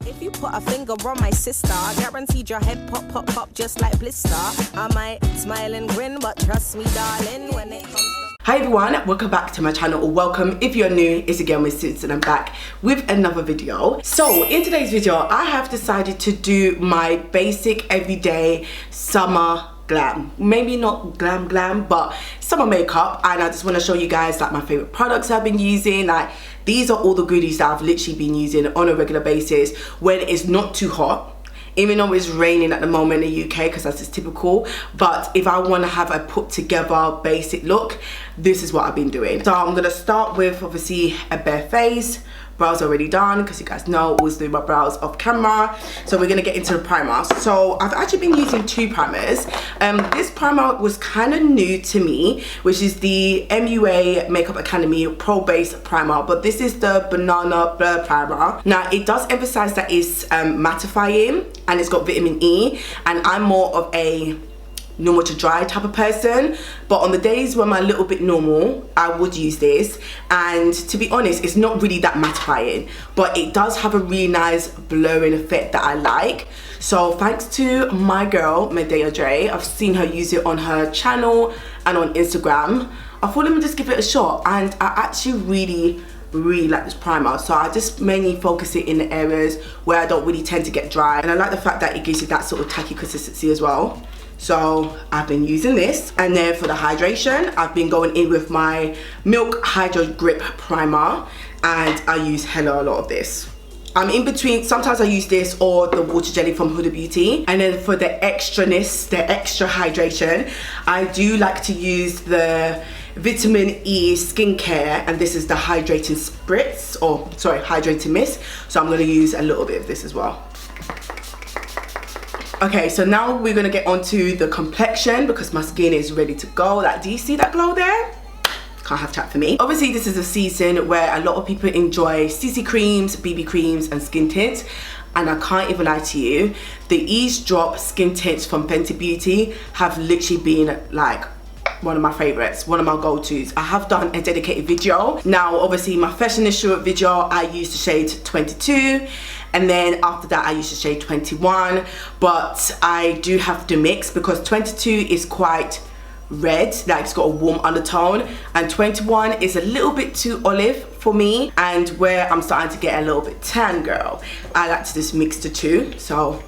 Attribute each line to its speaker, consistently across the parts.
Speaker 1: If you put a finger on my sister, guaranteed your head pop, pop, pop just like blister. I might smile and grin, but trust me, darling, when it comes to...
Speaker 2: Hi everyone, welcome back to my channel, or welcome if you're new. It's again with Sydz and I'm back with another video. So in today's video, I have decided to do my basic everyday summer glam. Maybe not glam, but summer makeup, and I just want to show you guys like my favorite products I've been using. Like, these are all the goodies that I've literally been using on a regular basis when it's not too hot. Even though it's raining at the moment in the UK, because that's just typical. But if I want to have a put together basic look, this is what I've been doing. So I'm going to start with obviously a bare face. Brows already done, because you guys know I always do my brows off camera. So we're going to get into the primer. So I've actually been using two primers. This primer was kind of new to me, which is the MUA Makeup Academy Pro Base Primer. But this is the Banana Blur Primer. Now it does emphasize that it's mattifying and it's got vitamin E. And I'm more of a normal to dry type of person, but on the days when I'm a little bit normal, I would use this. And to be honest, it's not really that mattifying, but it does have a really nice blurring effect that I like. So thanks to my girl Medea Dre, I've seen her use it on her channel and on Instagram. I thought, let me just give it a shot, and I actually really like this primer. So I just mainly focus it in the areas where I don't really tend to get dry, and I like the fact that it gives you that sort of tacky consistency as well. So I've been using this. And then for the hydration, I've been going in with my Milk Hydro Grip Primer, and I use hella a lot of this. I'm in between, sometimes I use this or the water jelly from Huda Beauty. And then for the extraness, the extra hydration, I do like to use the Vitamin E skincare, and this is the hydrating spritz, or sorry, hydrating mist. So I'm going to use a little bit of this as well. Okay, so now we're gonna get onto the complexion, because my skin is ready to go. Like, do you see that glow there? Can't have chat for me. Obviously, this is a season where a lot of people enjoy CC creams, BB creams, and skin tints. And I can't even lie to you, the Ease Drop skin tints from Fenty Beauty have literally been like one of my favorites, one of my go-tos. I have done a dedicated video. Now, obviously, my first initial video, I used the shade 22. And then after that, I used the shade 21. But I do have to mix, because 22 is quite red, like it's got a warm undertone. And 21 is a little bit too olive for me. And where I'm starting to get a little bit tan, girl, I like to just mix the two. So,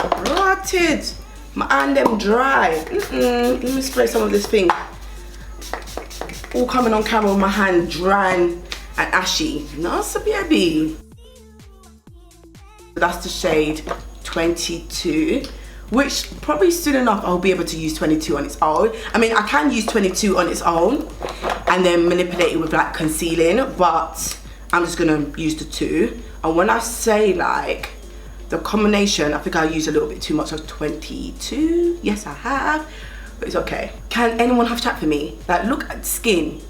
Speaker 2: rotted. My hand them dry. Let me spray some of this thing. All coming on camera with my hand dry and ashy. Nice, baby. That's the shade 22, which probably soon enough I'll be able to use 22 on its own. I mean, I can use 22 on its own and then manipulate it with like concealing, but I'm just gonna use the two. And when I say like the combination, I think I use a little bit too much of 22. Yes, I have, but it's okay. Can anyone have chat for me? Like, look at the skin.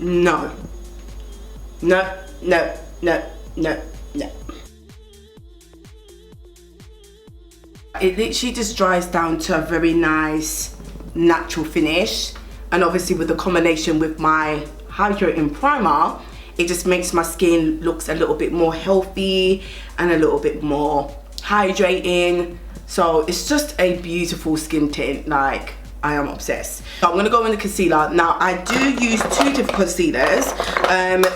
Speaker 2: No. No, no, no, no, no. It literally just dries down to a very nice natural finish, and obviously with the combination with my hydrating primer, it just makes my skin looks a little bit more healthy and a little bit more hydrating. So it's just a beautiful skin tint. Like, I am obsessed. So I'm gonna go in the concealer. Now I do use two different concealers.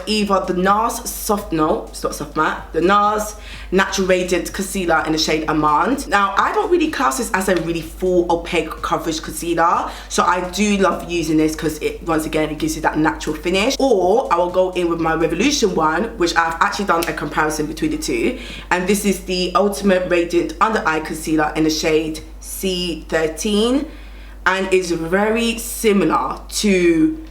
Speaker 2: Either the NARS Soft, no, it's not Soft Matte, the NARS Natural Radiant Concealer in the shade Amande. Now I don't really class this as a really full opaque coverage concealer, so I do love using this because it, once again, it gives you that natural finish. Or I will go in with my Revolution one, which I've actually done a comparison between the two, and this is the Ultimate Radiant Under Eye Concealer in the shade C13. And it's very similar to,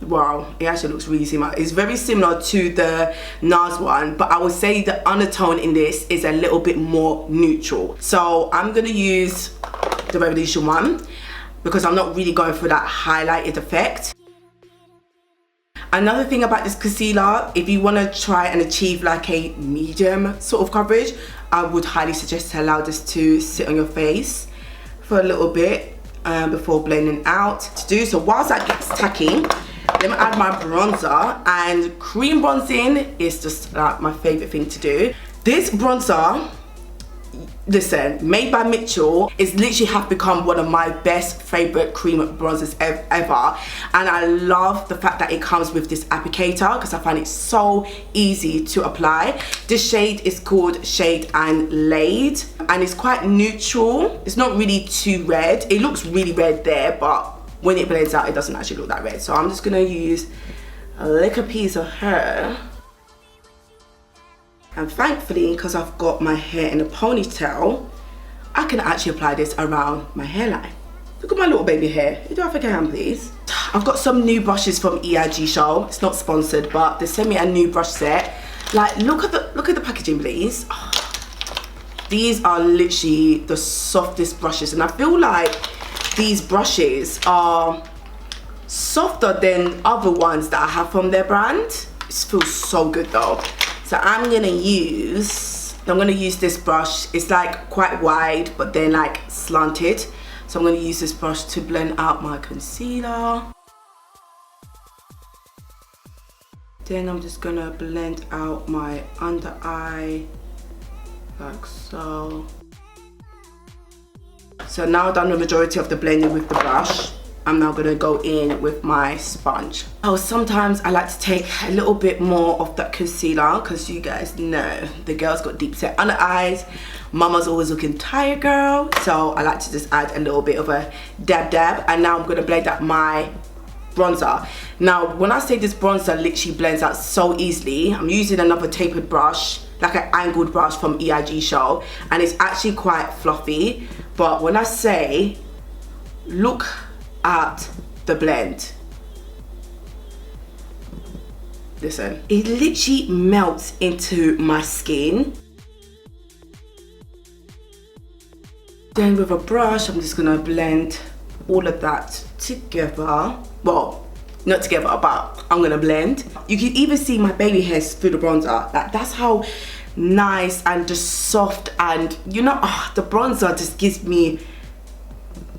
Speaker 2: wow, it actually looks really similar. It's very similar to the NARS one, but I would say the undertone in this is a little bit more neutral. So I'm gonna use the Revolution one because I'm not really going for that highlighted effect. Another thing about this concealer, if you want to try and achieve like a medium sort of coverage, I would highly suggest to allow this to sit on your face for a little bit before blending out to do. So whilst that gets tacky, let me add my bronzer, and cream bronzing is just like my favorite thing to do. This bronzer, listen, made by Mitchell, is literally have become one of my best favorite cream bronzers ever, and I love the fact that it comes with this applicator because I find it so easy to apply. This shade is called Shade and Laid, and it's quite neutral. It's not really too red. It looks really red there, but when it blends out, it doesn't actually look that red. So I'm just gonna use a little piece of her. And thankfully, because I've got my hair in a ponytail, I can actually apply this around my hairline. Look at my little baby hair. You do have a hand, please. I've got some new brushes from eaze Show. It's not sponsored, but they sent me a new brush set. Like, look at the packaging, please. Oh, these are literally the softest brushes, and I feel like these brushes are softer than other ones that I have from their brand. It feels so good though. So I'm gonna use this brush. It's like quite wide, but then like slanted. So I'm gonna use this brush to blend out my concealer. Then I'm just gonna blend out my under eye, like so. So now I've done the majority of the blending with the brush. I'm now gonna go in with my sponge. Oh, sometimes I like to take a little bit more of that concealer because you guys know the girl's got deep set under eyes. Mama's always looking tired, girl. So I like to just add a little bit of a dab. And now I'm gonna blend out my bronzer. Now, when I say this bronzer literally blends out so easily, I'm using another tapered brush, like an angled brush from eaze Show, and it's actually quite fluffy. But when I say, look at the blend, listen, it literally melts into my skin. Then with a brush, I'm just gonna blend all of that together. Well, not together, but I'm gonna blend. You can even see my baby hairs through the bronzer. That's how nice and just soft, and you know, the bronzer just gives me,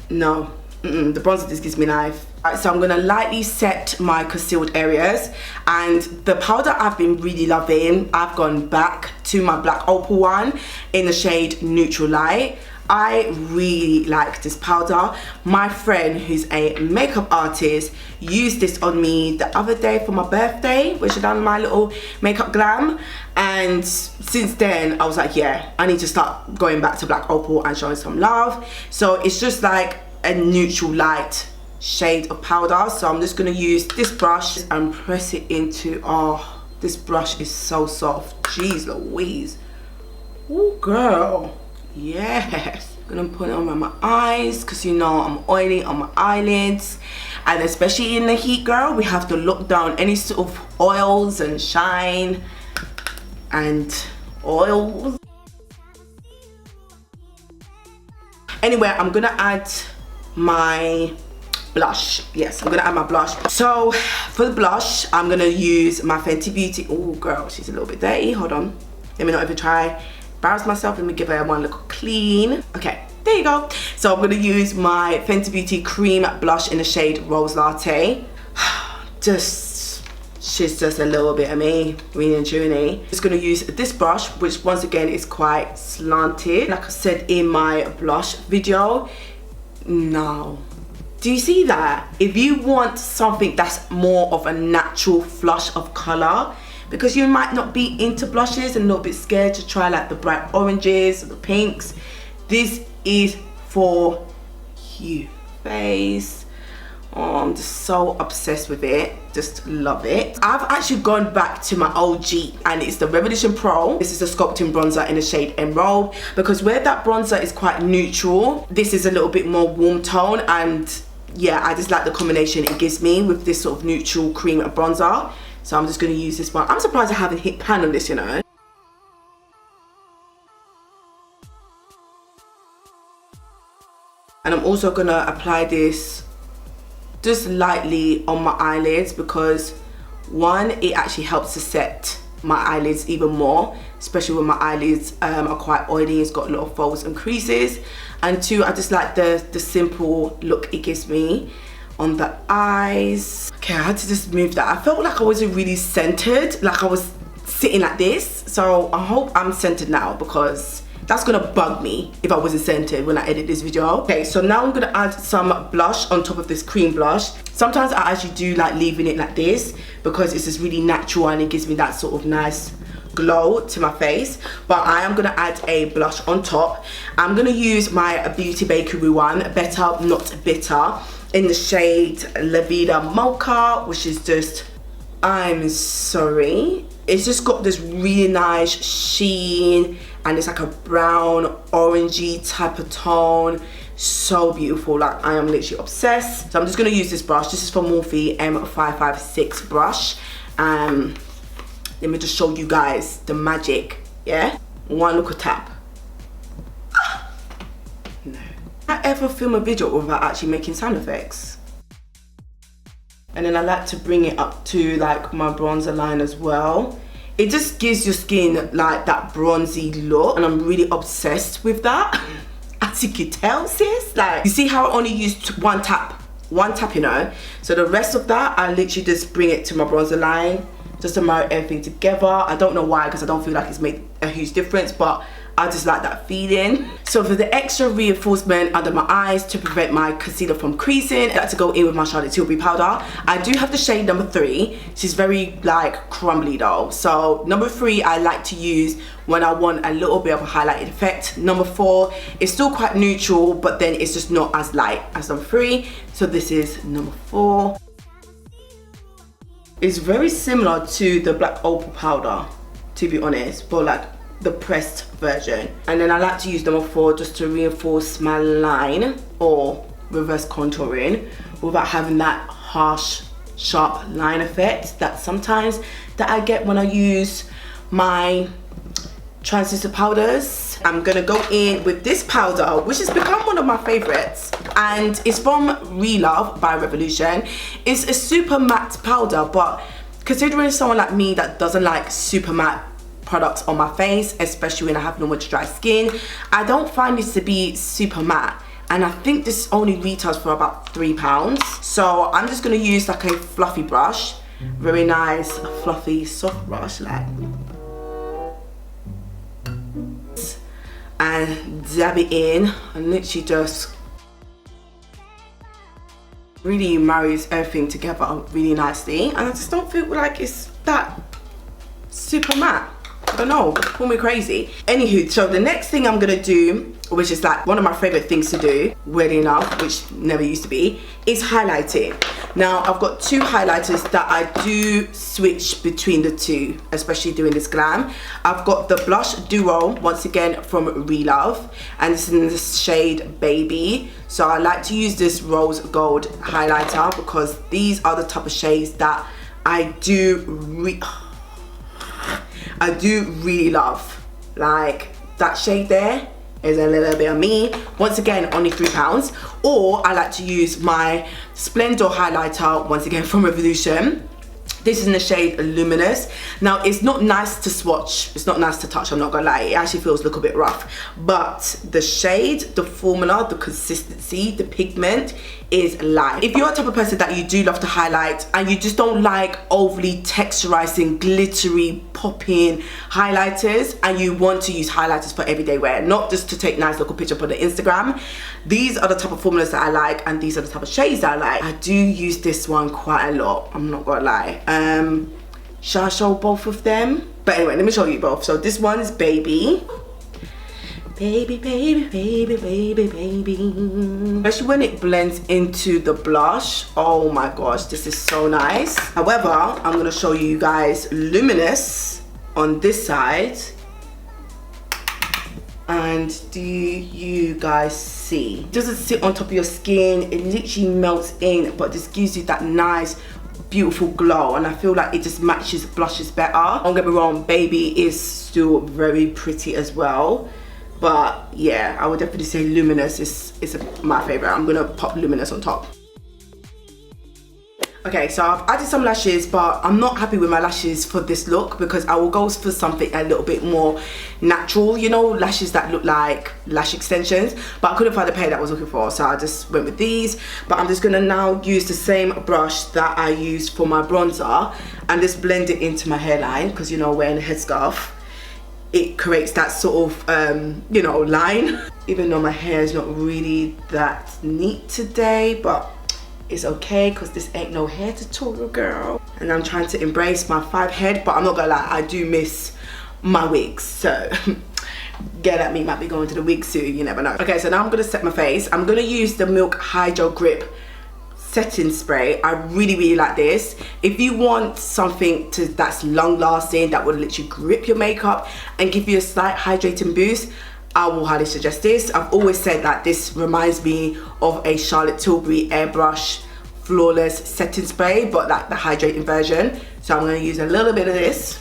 Speaker 2: the bronzer just gives me life. So I'm gonna lightly set my concealed areas, and the powder I've been really loving, I've gone back to my black opal one in the shade Neutral Light. I really like this powder. My friend who's a makeup artist used this on me the other day for my birthday, which I done my little makeup glam, and since then I was like, yeah, I need to start going back to black opal and showing some love. So it's just like a neutral light shade of powder. So I'm just gonna use this brush and press it into, oh, this brush is so soft, jeez Louise. Oh girl, yes. I'm gonna put it on my eyes because you know I'm oily on my eyelids, and especially in the heat, girl, we have to lock down any sort of oils and shine and oils. Anyway, I'm gonna add my blush. Yes, I'm gonna add my blush. So for the blush, I'm gonna use my Fenty Beauty. Oh girl, she's a little bit dirty. Hold on, let me not even try embarrass myself. Let me give her one look clean. Okay, there you go. So I'm gonna use my Fenty Beauty cream blush in the shade Rose Latte. She's just a little bit of me, really and truly. Just gonna use this brush, which once again is quite slanted, like I said in my blush video. Now, do you see that? If you want something that's more of a natural flush of color, because you might not be into blushes and a little bit scared to try like the bright oranges or the pinks, this is for you. Face. Oh, I'm just so obsessed with it. Just love it. I've actually gone back to my OG, and it's the Revolution Pro. This is a sculpting bronzer in the shade Emerald, because where that bronzer is quite neutral, this is a little bit more warm tone, and yeah, I just like the combination it gives me with this sort of neutral cream bronzer. So I'm just going to use this one. I'm surprised I haven't hit pan on this, you know. And I'm also going to apply this just lightly on my eyelids, because one, it actually helps to set my eyelids even more, especially when my eyelids are quite oily. It's got a lot of folds and creases. And two, I just like the simple look it gives me on the eyes. Okay, I had to just move that. I felt like I wasn't really centered, like I was sitting like this. So I hope I'm centered now, because that's gonna bug me if I wasn't centered when I edit this video. Okay, so now I'm gonna add some blush on top of this cream blush. Sometimes I actually do like leaving it like this because it's just really natural and it gives me that sort of nice glow to my face. But I am gonna add a blush on top. I'm gonna use my Beauty Bakery one, Better Not Bitter, in the shade La Vida Mocha, which is just, I'm sorry, it's just got this really nice sheen, and it's like a brown orangey type of tone. So beautiful, like I am literally obsessed. So I'm just gonna use this brush. This is from Morphe M556 brush. Let me just show you guys the magic, yeah? One little tap. No. I ever film a video without actually making sound effects. And then I like to bring it up to like my bronzer line as well. It just gives your skin like that bronzy look, and I'm really obsessed with that. As you can tell, sis, like, you see how I only used one tap, you know? So the rest of that, I literally just bring it to my bronzer line, just to marry everything together. I don't know why, because I don't feel like it's made a huge difference, but I just like that feeling. So for the extra reinforcement under my eyes to prevent my concealer from creasing, I like to go in with my Charlotte Tilbury powder. I do have the shade number 3. She's very like crumbly though. So number 3 I like to use when I want a little bit of a highlighted effect. Number 4 is still quite neutral, but then it's just not as light as number 3. So this is number 4. It's very similar to the black opal powder, to be honest, but like the pressed version. And then I like to use number 4 just to reinforce my line or reverse contouring without having that harsh, sharp line effect that sometimes that I get when I use my translucent powders. I'm gonna go in with this powder, which has become one of my favorites, and it's from Relove by Revolution. It's a super matte powder, but considering someone like me that doesn't like super matte products on my face, especially when I have normal dry skin, I don't find this to be super matte, and I think this only retails for about £3. So I'm just gonna use like a fluffy brush, very nice fluffy soft brush, like, and dab it in, and literally just really marries everything together really nicely. And I just don't feel like it's that super matte. I don't know, call me crazy. Anywho, so the next thing I'm gonna do, which is like one of my favorite things to do, weirdly enough, which never used to be, is highlighting. Now I've got 2 highlighters that I do switch between the 2, especially doing this glam. I've got the Blush Duo, once again from Relove, and this is in the shade Baby. So I like to use this rose gold highlighter because these are the type of shades that I do really love. Like that shade there is a little bit of me. Once again, only £3. Or I like to use my Splendor highlighter, once again from Revolution. This is in the shade Luminous. Now it's not nice to swatch, it's not nice to touch, I'm not gonna lie, it actually feels a little bit rough. But the shade, the formula, the consistency, the pigment is light. If you're a type of person that you do love to highlight and you just don't like overly texturizing, glittery, popping highlighters, and you want to use highlighters for everyday wear, not just to take nice little picture for the Instagram, these are the type of formulas that I like, and these are the type of shades that I like. I do use this one quite a lot, I'm not gonna lie. Shall I show both of them? But anyway, let me show you both. So this one is Baby. Baby, baby, baby, baby, baby. Especially when it blends into the blush. Oh my gosh, this is so nice. However, I'm gonna show you guys Luminous on this side. And do you guys see? It doesn't sit on top of your skin, it literally melts in, but just gives you that nice, beautiful glow, and I feel like it just matches blushes better. Don't get me wrong, Baby is still very pretty as well, but yeah, I would definitely say Luminous is my favorite. I'm gonna pop Luminous on top. Okay, so I've added some lashes, but I'm not happy with my lashes for this look because I will go for something a little bit more natural, you know, lashes that look like lash extensions, but I couldn't find the pair that I was looking for, so I just went with these. But I'm just gonna now use the same brush that I used for my bronzer and just blend it into my hairline, because, you know, wearing a headscarf, it creates that sort of, you know, line. Even though my hair is not really that neat today, but it's okay because this ain't no hair tutorial, girl. And I'm trying to embrace my 5 head, but I'm not gonna lie, I do miss my wigs, so get at me, might be going to the wig soon, you never know. Okay, so now I'm gonna set my face. I'm gonna use the Milk Hydro Grip setting spray. I really like this. If you want something that's long lasting, that will literally grip your makeup and give you a slight hydrating boost, I will highly suggest this. I've always said that this reminds me of a Charlotte Tilbury Airbrush Flawless setting spray, but like the hydrating version. So I'm going to use a little bit of this.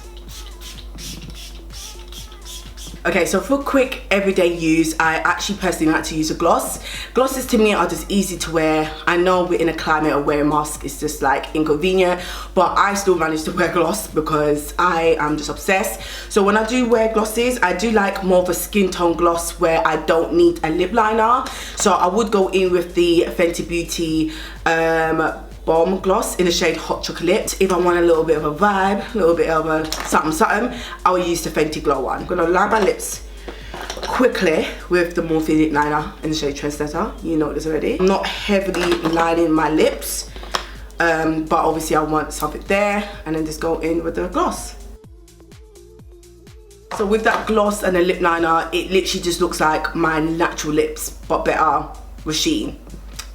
Speaker 2: Okay, so for quick everyday use, I actually personally like to use a gloss. Glosses to me are just easy to wear. I know we're in a climate of wearing masks, it's just like inconvenient, but I still manage to wear gloss because I am just obsessed. So when I do wear glosses, I do like more of a skin tone gloss where I don't need a lip liner. So I would go in with the Fenty Beauty Bomb gloss in the shade Hot Chocolate. If I want a little bit of a vibe, a little bit of a something, I will use the Fenty Glow one. I'm gonna line my lips quickly with the Morphe lip liner in the shade Trendsetter. You know this already. I'm not heavily lining my lips, but obviously I want something there, and then just go in with the gloss. So with that gloss and the lip liner, it literally just looks like my natural lips, but better with sheen.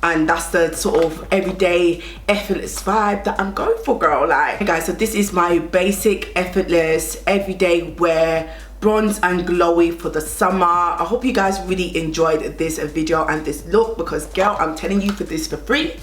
Speaker 2: And that's the sort of everyday effortless vibe that I'm going for, girl. Like, hey guys, so this is my basic effortless everyday wear bronze and glowy for the summer. I hope you guys really enjoyed this video and this look, because girl, I'm telling you, for this for free,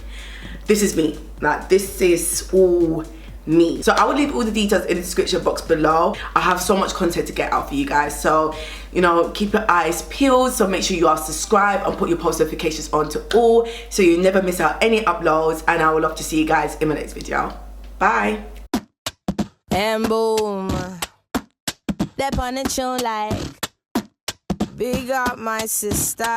Speaker 2: this is me. Like, this is all me. So I will leave all the details in the description box below. I have so much content to get out for you guys, so you know, keep your eyes peeled. So make sure you are subscribed and put your post notifications on to all, so you never miss out any uploads. And I would love to see you guys in my next video. Bye.
Speaker 1: And boom, that on the tune like big up my sisters.